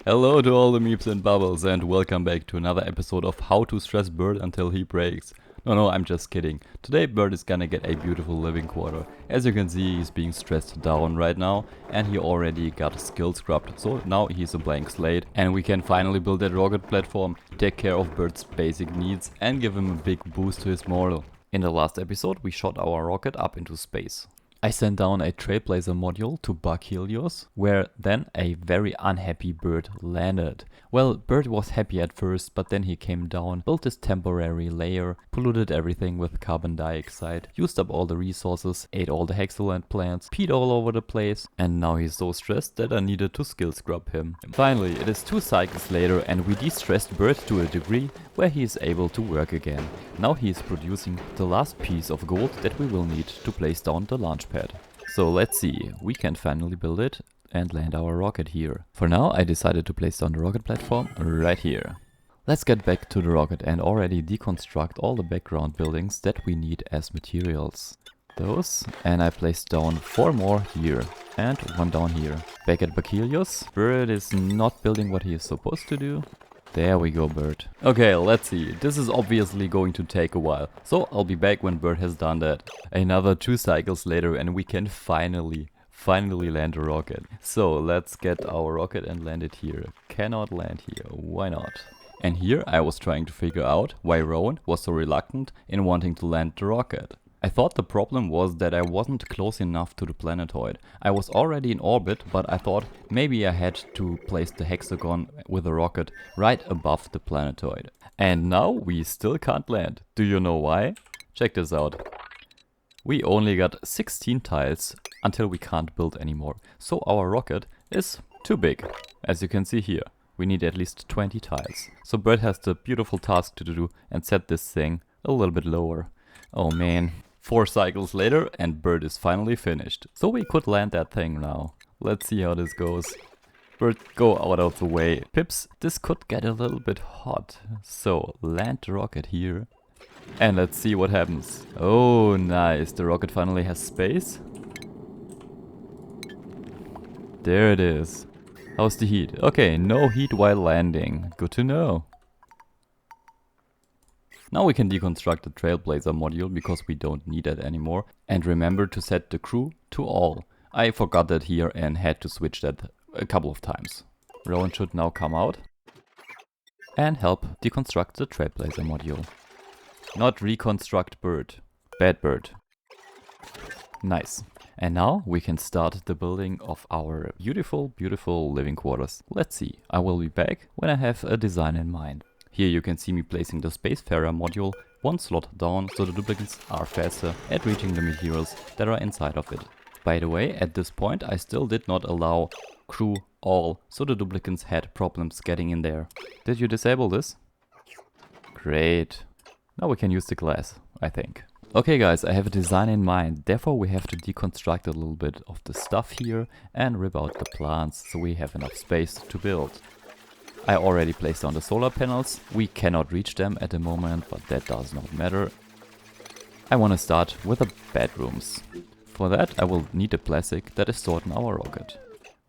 Hello to all the Meeps and Bubbles and welcome back to another episode of How to Stress Bird Until He Breaks. No, I'm just kidding. Today Bird is gonna get a beautiful living quarter. As you can see, he's being stressed down right now and he already got skill scrubbed. So now he's a blank slate and we can finally build that rocket platform, take care of Bird's basic needs and give him a big boost to his morale. In the last episode we shot our rocket up into space. I sent down a Trailblazer module to bug Helios, where then a very unhappy Bird landed. Well, Bird was happy at first, but then he came down, built this temporary layer, polluted everything with carbon dioxide, used up all the resources, ate all the hexalant plants, peed all over the place, and now he's so stressed that I needed to skill scrub him. Finally, it is 2 cycles later and we de-stressed Bird to a degree where he is able to work again. Now he is producing the last piece of gold that we will need to place down the launch pad. So let's see, we can finally build it and land our rocket here. For now I decided to place down the rocket platform right here. Let's get back to the rocket and already deconstruct all the background buildings that we need as materials. Those, and I placed down 4 more here and 1 down here. Back at Helios, Bird is not building what he is supposed to do. There we go, Bird. Okay, let's see. This is obviously going to take a while, so I'll be back when Bird has done that. Another 2 cycles later and we can finally land a rocket. So let's get our rocket and land it here. Cannot land here, why not? And here I was trying to figure out why Rowan was so reluctant in wanting to land the rocket. I thought the problem was that I wasn't close enough to the planetoid. I was already in orbit, but I thought maybe I had to place the hexagon with a rocket right above the planetoid. And now we still can't land. Do you know why? Check this out. We only got 16 tiles until we can't build anymore. So our rocket is too big, as you can see here. We need at least 20 tiles. So Bird has the beautiful task to do and set this thing a little bit lower. Oh man. 4 cycles later and Bird is finally finished. So we could land that thing now. Let's see how this goes. Bird, go out of the way. Pips, this could get a little bit hot. So land the rocket here. And let's see what happens. Oh, nice. The rocket finally has space. There it is. How's the heat? Okay, no heat while landing. Good to know. Now we can deconstruct the Trailblazer module because we don't need it anymore. And remember to set the crew to all. I forgot that here and had to switch that a couple of times. Rowan should now come out and help deconstruct the Trailblazer module. Not reconstruct Bird. Bad Bird. Nice. And now we can start the building of our beautiful living quarters. Let's see. I will be back when I have a design in mind. Here you can see me placing the Spacefarer module 1 slot down so the duplicates are faster at reaching the materials that are inside of it. By the way, at this point I still did not allow crew all, so the duplicates had problems getting in there. Did you disable this? Great. Now we can use the glass, I think. Okay guys, I have a design in mind, therefore we have to deconstruct a little bit of the stuff here and rip out the plants so we have enough space to build. I already placed down the solar panels. We cannot reach them at the moment, but that does not matter. I want to start with the bedrooms. For that I will need the plastic that is stored in our rocket.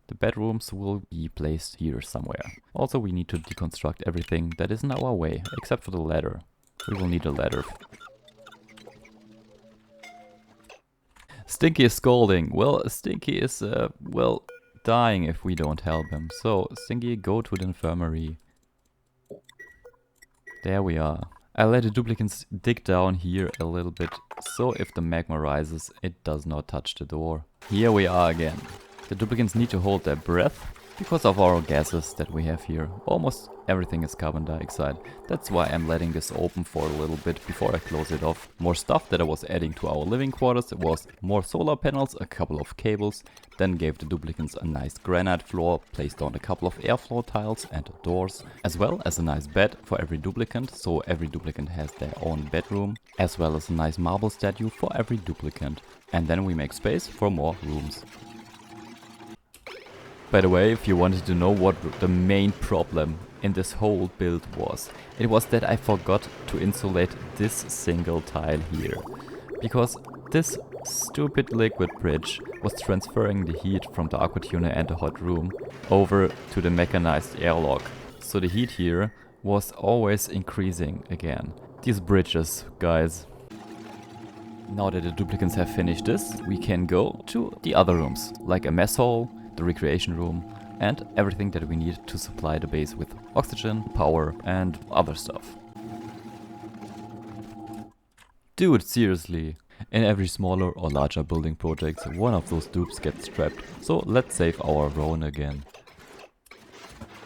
The bedrooms will be placed here somewhere. Also we need to deconstruct everything that is in our way, except for the ladder. We will need a ladder. Stinky is scolding. Well, Stinky is, dying if we don't help him. So, Stinky, go to the infirmary. There we are. I'll let the duplicates dig down here a little bit, so if the magma rises, it does not touch the door. Here we are again. The duplicates need to hold their breath because of our gases that we have here. Almost everything is carbon dioxide. That's why I'm letting this open for a little bit before I close it off. More stuff that I was adding to our living quarters. It was more solar panels, a couple of cables, then gave the duplicates a nice granite floor, placed down a couple of airflow tiles and doors, as well as a nice bed for every duplicate, so every duplicate has their own bedroom, as well as a nice marble statue for every duplicate. And then we make space for more rooms. By the way, if you wanted to know what the main problem in this whole build was, it was that I forgot to insulate this single tile here. Because this stupid liquid bridge was transferring the heat from the aqua tuner and the hot room over to the mechanized airlock. So the heat here was always increasing again. These bridges, guys. Now that the duplicants have finished this, we can go to the other rooms, like a mess hall, the recreation room, and everything that we need to supply the base with oxygen, power, and other stuff. Dude, seriously. In every smaller or larger building project, one of those dupes gets trapped, so let's save our Rowan again.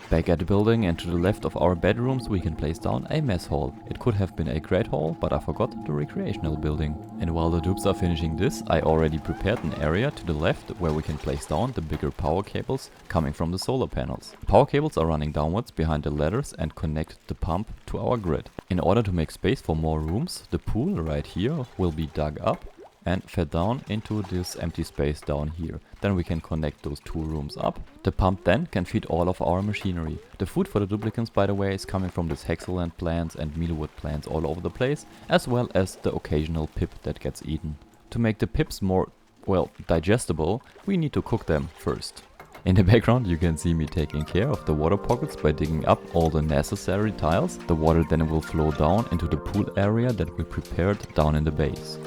Back at the building and to the left of our bedrooms we can place down a mess hall. It could have been a great hall, but I forgot the recreational building. And while the dupes are finishing this, I already prepared an area to the left where we can place down the bigger power cables coming from the solar panels. The power cables are running downwards behind the ladders and connect the pump to our grid. In order to make space for more rooms, the pool right here will be dug up and fed down into this empty space down here. Then we can connect those two rooms up. The pump then can feed all of our machinery. The food for the duplicants, by the way, is coming from this hexaland plants and mealwood plants all over the place, as well as the occasional pip that gets eaten. To make the pips more, well, digestible, we need to cook them first. In the background you can see me taking care of the water pockets by digging up all the necessary tiles. The water then will flow down into the pool area that we prepared down in the base.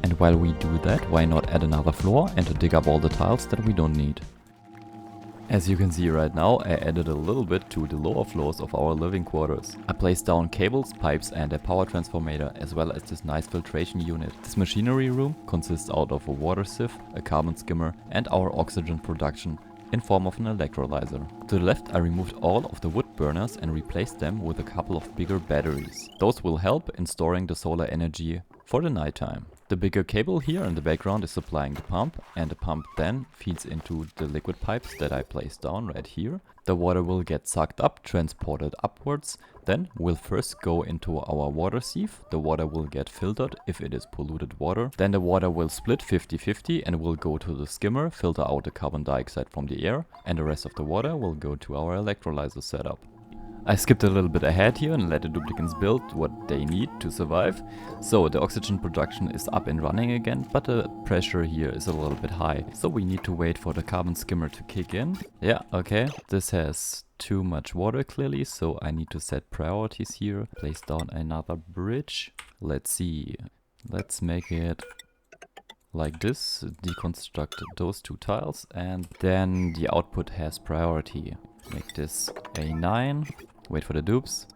And while we do that, why not add another floor and to dig up all the tiles that we don't need. As you can see right now, I added a little bit to the lower floors of our living quarters. I placed down cables, pipes and a power transformator, as well as this nice filtration unit. This machinery room consists out of a water sieve, a carbon skimmer and our oxygen production in form of an electrolyzer. To the left I removed all of the wood burners and replaced them with a couple of bigger batteries. Those will help in storing the solar energy for the nighttime. The bigger cable here in the background is supplying the pump, and the pump then feeds into the liquid pipes that I placed down right here. The water will get sucked up, transported upwards, then will first go into our water sieve. The water will get filtered if it is polluted water. Then the water will split 50-50 and will go to the skimmer, filter out the carbon dioxide from the air, and the rest of the water will go to our electrolyzer setup. I skipped a little bit ahead here and let the duplicants build what they need to survive. So the oxygen production is up and running again, but the pressure here is a little bit high. So we need to wait for the carbon skimmer to kick in. Yeah, okay. This has too much water clearly, so I need to set priorities here. Place down another bridge. Let's see. Let's make it like this. Deconstruct those two tiles and then the output has priority. Make this a 9. Wait for the dupes.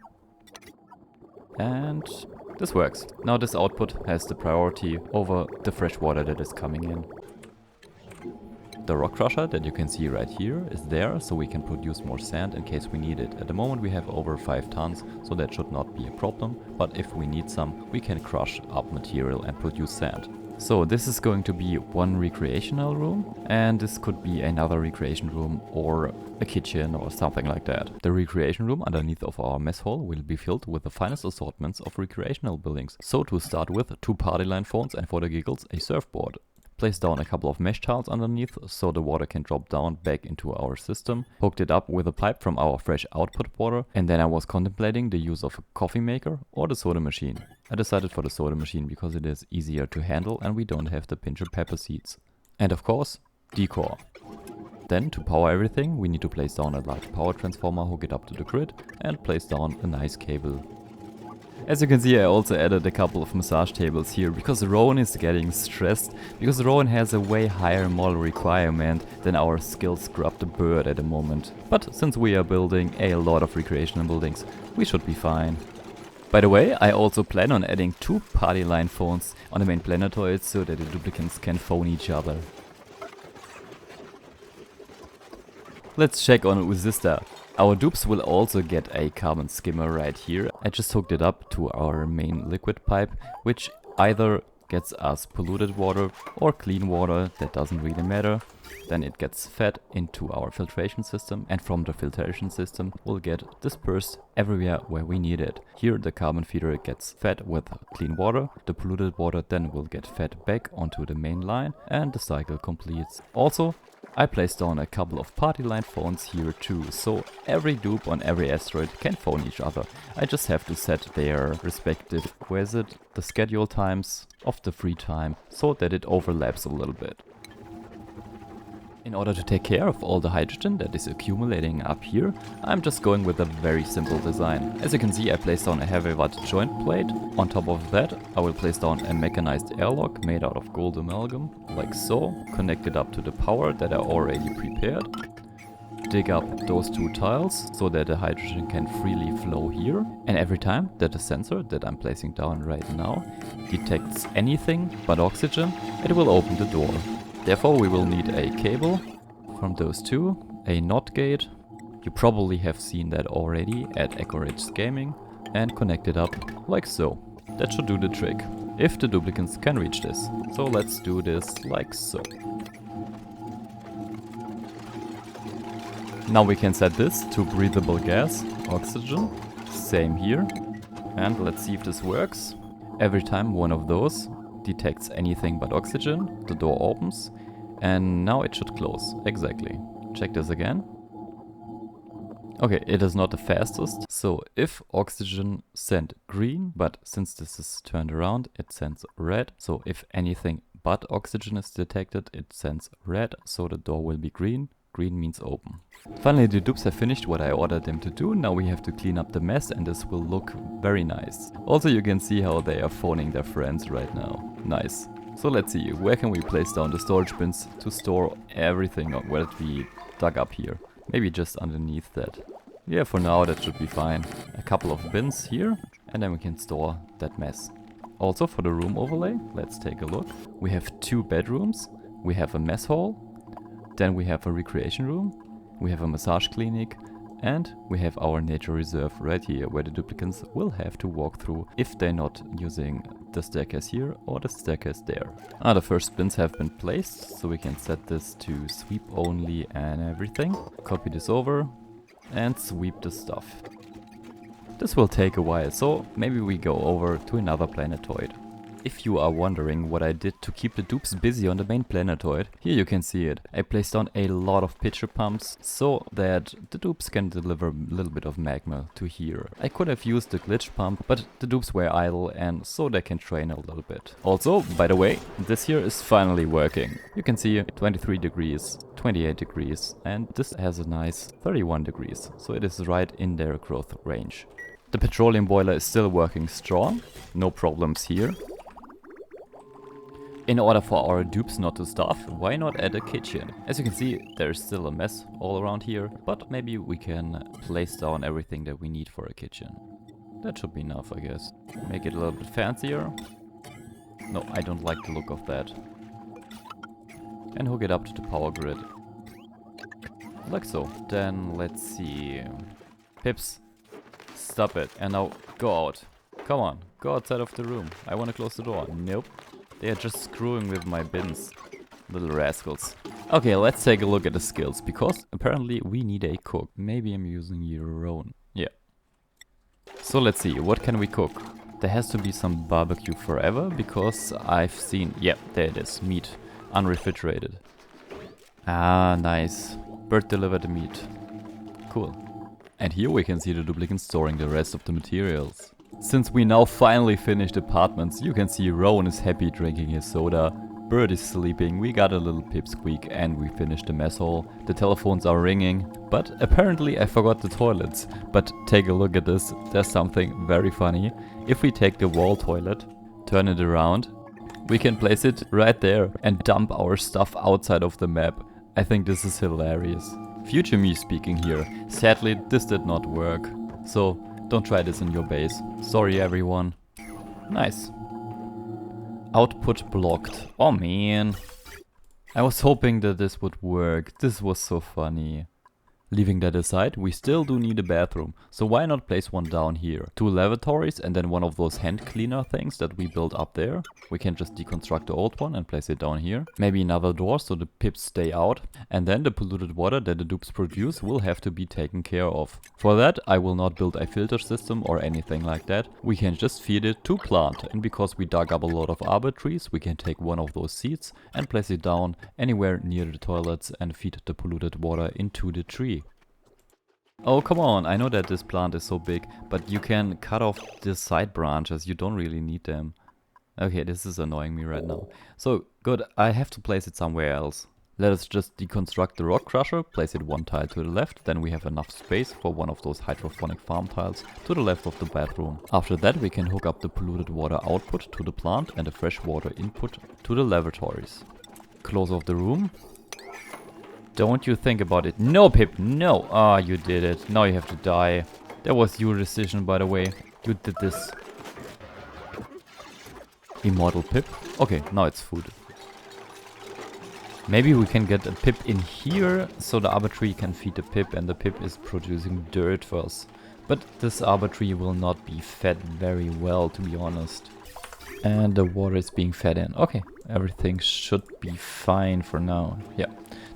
And this works. Now this output has the priority over the fresh water that is coming in. The rock crusher that you can see right here is there, so we can produce more sand in case we need it. At the moment we have over 5 tons, so that should not be a problem. But if we need some, we can crush up material and produce sand. So this is going to be one recreational room, and this could be another recreation room or a kitchen or something like that. The recreation room underneath of our mess hall will be filled with the finest assortments of recreational buildings. So to start with, 2 party line phones and for the giggles a surfboard. Place down a couple of mesh tiles underneath so the water can drop down back into our system. Hooked it up with a pipe from our fresh output water, and then I was contemplating the use of a coffee maker or the soda machine. I decided for the soda machine because it is easier to handle and we don't have the pinch of pepper seeds. And of course, decor. Then to power everything we need to place down a large power transformer, hook it up to the grid and place down a nice cable. As you can see, I also added a couple of massage tables here because Rowan is getting stressed, because Rowan has a way higher model requirement than our skill scrubbed bird at the moment. But since we are building a lot of recreational buildings, we should be fine. By the way, I also plan on adding 2 party line phones on the main planetoid so that the duplicants can phone each other. Let's check on Uzista. Our dupes will also get a carbon skimmer right here. I just hooked it up to our main liquid pipe, which either gets us polluted water or clean water, that doesn't really matter. Then it gets fed into our filtration system, and from the filtration system we'll get dispersed everywhere where we need it. Here the carbon feeder gets fed with clean water, the polluted water then will get fed back onto the main line and the cycle completes. Also, I placed down a couple of party line phones here too, so every dupe on every asteroid can phone each other. I just have to set their respective, the schedule times of the free time, so that it overlaps a little bit. In order to take care of all the hydrogen that is accumulating up here, I'm just going with a very simple design. As you can see, I placed down a heavy watt joint plate. On top of that, I will place down a mechanized airlock made out of gold amalgam, like so, connected up to the power that I already prepared. Dig up those two tiles so that the hydrogen can freely flow here. And every time that the sensor that I'm placing down right now detects anything but oxygen, it will open the door. Therefore we will need a cable from those two, a NOT gate, you probably have seen that already at Echo Gaming, and connect it up like so. That should do the trick, if the duplicants can reach this. So let's do this like so. Now we can set this to breathable gas, oxygen, same here. And let's see if this works. Every time one of those detects anything but oxygen, the door opens, and now it should close, exactly. Check this again. Okay, it is not the fastest, so if oxygen sent green, but since this is turned around, it sends red, so if anything but oxygen is detected, it sends red, so the door will be green. Green means open. Finally, the dupes have finished what I ordered them to do. Now we have to clean up the mess and this will look very nice. Also, you can see how they are phoning their friends right now. Nice. So let's see, where can we place down the storage bins to store everything that we dug up here? Maybe just underneath that. Yeah, for now that should be fine. A couple of bins here and then we can store that mess. Also for the room overlay, let's take a look. We have 2 bedrooms, we have a mess hall, then we have a recreation room, we have a massage clinic, and we have our nature reserve right here, where the duplicants will have to walk through if they're not using the staircase here or the staircase there. The first bins have been placed, so we can set this to sweep only and everything. Copy this over and sweep the stuff. This will take a while, so maybe we go over to another planetoid. If you are wondering what I did to keep the dupes busy on the main planetoid, here you can see it. I placed down a lot of pitcher pumps so that the dupes can deliver a little bit of magma to here. I could have used the glitch pump, but the dupes were idle and so they can train a little bit. Also, by the way, this here is finally working. You can see 23 degrees, 28 degrees, and this has a nice 31 degrees, so it is right in their growth range. The petroleum boiler is still working strong, no problems here. In order for our dupes not to starve, why not add a kitchen? As you can see, there is still a mess all around here, but maybe we can place down everything that we need for a kitchen. That should be enough, I guess. Make it a little bit fancier. No, I don't like the look of that. And hook it up to the power grid. Like so. Then let's see. Pips, stop it. And now go out. Come on, go outside of the room. I want to close the door. Nope. They are just screwing with my bins. Little rascals. Okay, let's take a look at the skills, because apparently we need a cook. Maybe I'm using your own. Yeah. So let's see, what can we cook? There has to be some barbecue forever, because I've seen... Yeah, there it is. Meat. Unrefrigerated. Ah, nice. Bird delivered the meat. Cool. And here we can see the duplicants storing the rest of the materials. Since we now finally finished apartments, you can see Rowan is happy drinking his soda, Bird is sleeping, we got a little pipsqueak, and we finished the mess hall. The telephones are ringing, but apparently I forgot the toilets. But take a look at this, there's something very funny. If we take the wall toilet, turn it around, we can place it right there and dump our stuff outside of the map. I think this is hilarious. Future me speaking here. Sadly, this did not work. So, don't try this in your base. Sorry everyone. Nice. Output blocked. Oh man. I was hoping that this would work. This was so funny. Leaving that aside, we still do need a bathroom, so why not place one down here? 2 lavatories and then one of those hand cleaner things that we built up there. We can just deconstruct the old one and place it down here. Maybe another door so the pips stay out. And then the polluted water that the dupes produce will have to be taken care of. For that, I will not build a filter system or anything like that. We can just feed it to plant. And because we dug up a lot of arbor trees, we can take one of those seeds and place it down anywhere near the toilets and feed the polluted water into the tree. Oh, come on, I know that this plant is so big, but you can cut off the side branches, you don't really need them. Okay, this is annoying me right now. So, good, I have to place it somewhere else. Let us just deconstruct the rock crusher, place it one tile to the left, then we have enough space for one of those hydroponic farm tiles to the left of the bathroom. After that we can hook up the polluted water output to the plant and the fresh water input to the lavatories. Close off the room. Don't you think about it. No, Pip, no! Ah, you did it. Now you have to die. That was your decision, by the way. You did this. Immortal Pip. Okay, now it's food. Maybe we can get a Pip in here, so the arbor tree can feed the Pip and the Pip is producing dirt for us. But this arbor tree will not be fed very well, to be honest. And the water is being fed in. Okay, everything should be fine for now. Yeah.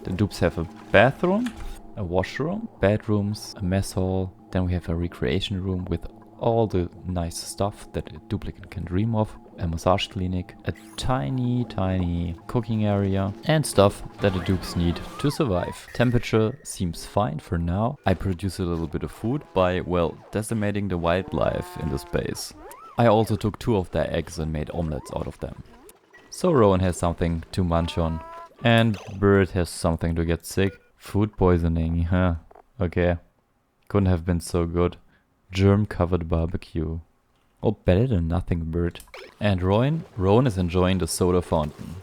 The dupes have a bathroom, a washroom, bedrooms, a mess hall. Then we have a recreation room with all the nice stuff that a duplicate can dream of. A massage clinic, a tiny cooking area, and stuff that the dupes need to survive. Temperature seems fine for now. I produce a little bit of food by, well, decimating the wildlife in the space. I also took 2 of their eggs and made omelets out of them. So Rowan has something to munch on. And Bird has something to get sick. Food poisoning, huh? Okay. Couldn't have been so good. Germ-covered barbecue. Oh, better than nothing, Bird. And Rowan is enjoying the soda fountain.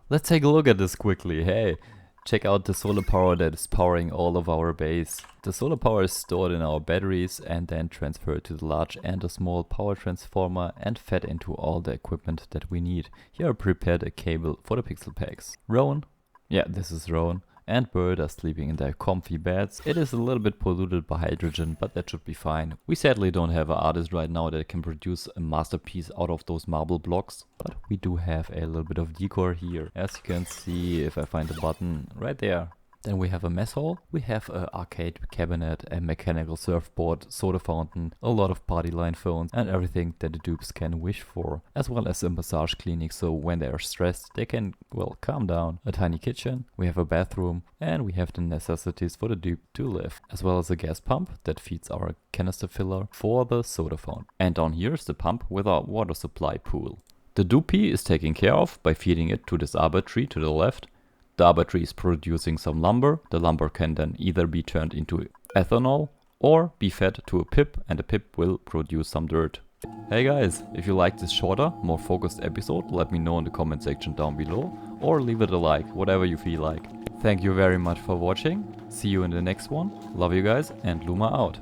Let's take a look at this quickly. Hey, check out the solar power that is powering all of our base. The solar power is stored in our batteries and then transferred to the large and the small power transformer and fed into all the equipment that we need. Here I prepared a cable for the pixel packs. Rowan, yeah, this is Rowan, and Bird are sleeping in their comfy beds. It is a little bit polluted by hydrogen, but that should be fine. We sadly don't have an artist right now that can produce a masterpiece out of those marble blocks, but we do have a little bit of decor here. As you can see, if I find the button, right there. Then we have a mess hall, we have an arcade cabinet, a mechanical surfboard, soda fountain, a lot of party line phones and everything that the dupes can wish for. As well as a massage clinic, so when they are stressed they can, well, calm down. A tiny kitchen, we have a bathroom and we have the necessities for the dupe to live. As well as a gas pump that feeds our canister filler for the soda fountain. And down here is the pump with our water supply pool. The dupie is taken care of by feeding it to this arbor tree to the left. The arbor tree is producing some lumber. The lumber can then either be turned into ethanol or be fed to a pip, and the pip will produce some dirt. Hey guys, if you like this shorter, more focused episode, let me know in the comment section down below or leave it a like, whatever you feel like. Thank you very much for watching. See you in the next one. Love you guys and Luma out.